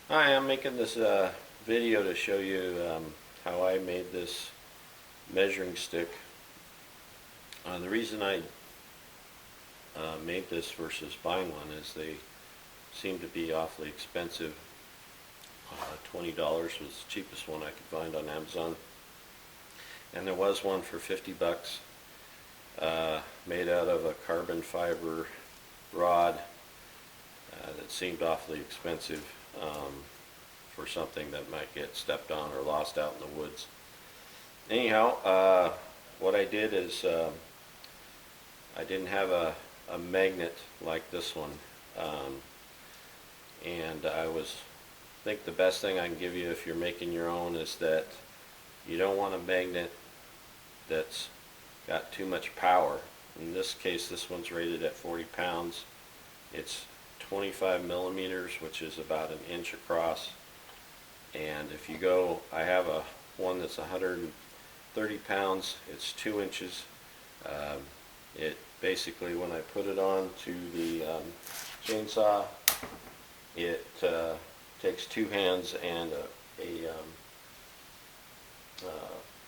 Hi, I'm making this video to show you how I made this measuring stick. The reason I made this versus buying one is they seem to be awfully expensive. $20 was the cheapest one I could find on Amazon, and there was one for 50 bucks made out of a carbon fiber rod that seemed awfully expensive for something that might get stepped on or lost out in the woods. Anyhow, what I did is I didn't have a magnet like this one, and I think the best thing I can give you if you're making your own is that you don't want a magnet that's got too much power. In this case, this one's rated at 40 pounds. It's 25 millimeters, which is about an inch across. And if you go, I have one that's 130 pounds. It's 2 inches. It basically, when I put it on to the chainsaw, it takes 2 hands and a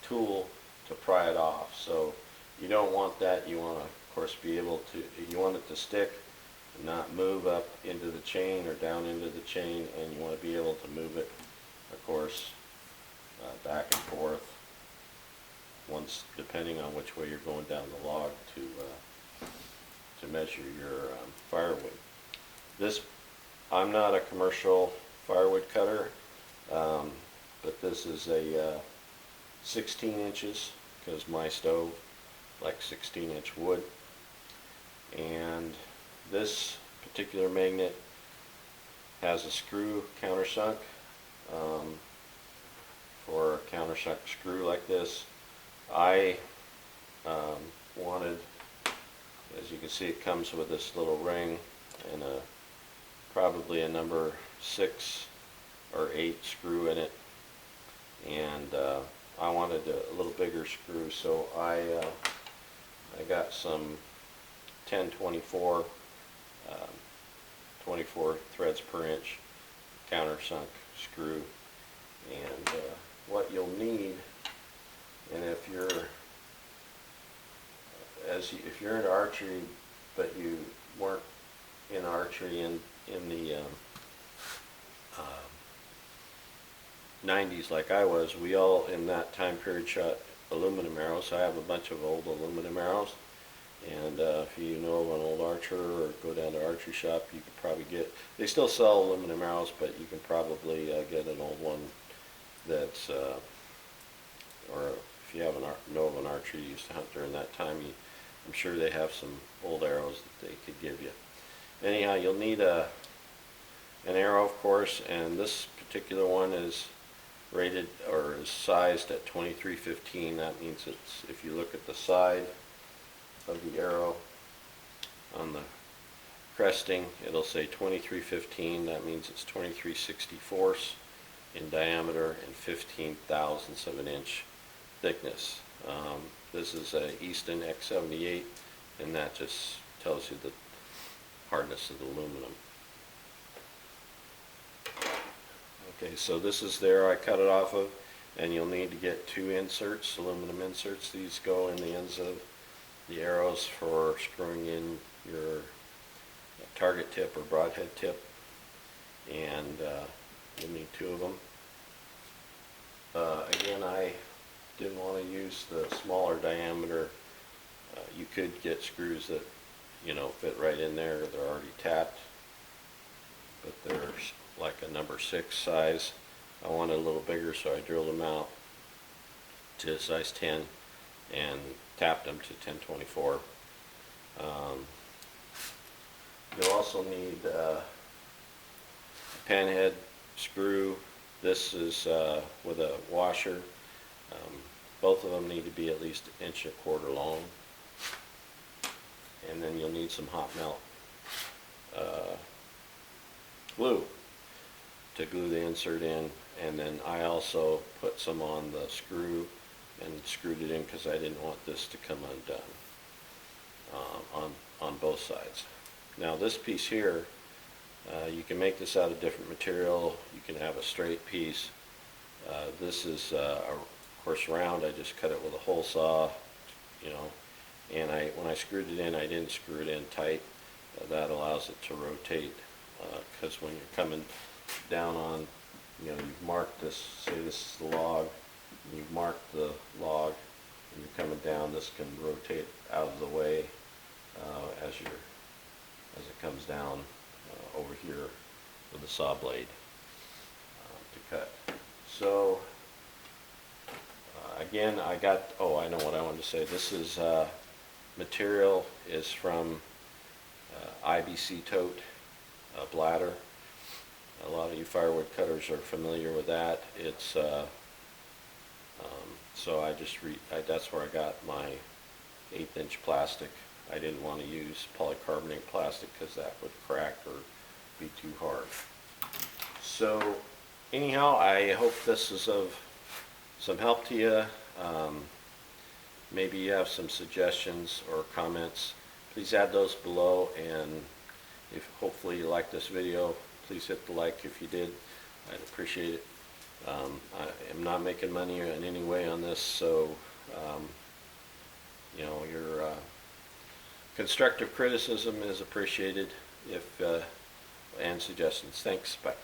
tool to pry it off. So you don't want that. You want to, of course, be able to, you want it to stick and not move up into the chain or down into the chain, and you want to be able to move it, of course, back and forth, once, depending on which way you're going down the log to measure your firewood. I'm not a commercial firewood cutter, but this is a 16 inches, because my stove likes 16-inch wood. And this particular magnet has a screw countersunk. For a countersunk screw like this, I wanted, as you can see, it comes with this little ring and probably a number 6 or 8 screw in it, and I wanted a little bigger screw, so I got some 1024 24 threads per inch countersunk screw. And what you'll need, and if you're into archery but you weren't in archery in the 90s like I was, we all in that time period shot aluminum arrows. I have a bunch of old aluminum arrows, and if you know of an old archer or go down to archery shop, you could probably get, they still sell aluminum arrows, but you can probably get an old one that's, or if you know of an archer you used to hunt during that time, I'm sure they have some old arrows that they could give you. Anyhow, you'll need an arrow, of course, and this particular one is rated or is sized at 2315. That means it's, if you look at the side of the arrow on the cresting, it'll say 2315. That means it's 23/64 in diameter and 15 thousandths of an inch thickness. This is a Easton X78, and that just tells you the hardness of the aluminum. Okay, so this is there I cut it off of, and you'll need to get 2 inserts, aluminum inserts. These go in the ends of the arrows for screwing in your target tip or broadhead tip, and you'll need 2 of them. Again, I didn't want to use the smaller diameter. You could get screws that, you know, fit right in there. They're already tapped, but they're like a number 6 size. I wanted a little bigger, so I drilled them out to a size 10 and tapped them to 1024. You'll also need a panhead screw. This is with a washer. Both of them need to be at least 1.25 inches long. And then you'll need some hot melt glue to glue the insert in. And then I also put some on the screw and screwed it in because I didn't want this to come undone on both sides. Now this piece here You can make this out of different material. You can have a straight piece. This is, of course, round. I just cut it with a hole saw, you know, and when I screwed it in, I didn't screw it in tight. That allows it to rotate, because when you're coming down on, you know, you've marked this, say this is the log, and you've marked the log, and you're coming down, this can rotate out of the way as it comes down over here with the saw blade to cut. So again, I know what I wanted to say. This is material is from IBC tote bladder. A lot of you firewood cutters are familiar with that. It's so that's where I got my 1/8 inch plastic. I didn't want to use polycarbonate plastic because that would crack or be too hard. So anyhow, I hope this is of some help to you. Maybe you have some suggestions or comments. Please add those below, and if hopefully you like this video, please hit the like if you did. I'd appreciate it. I am not making money in any way on this, so you know, your constructive criticism is appreciated and suggestions. Thanks. Bye.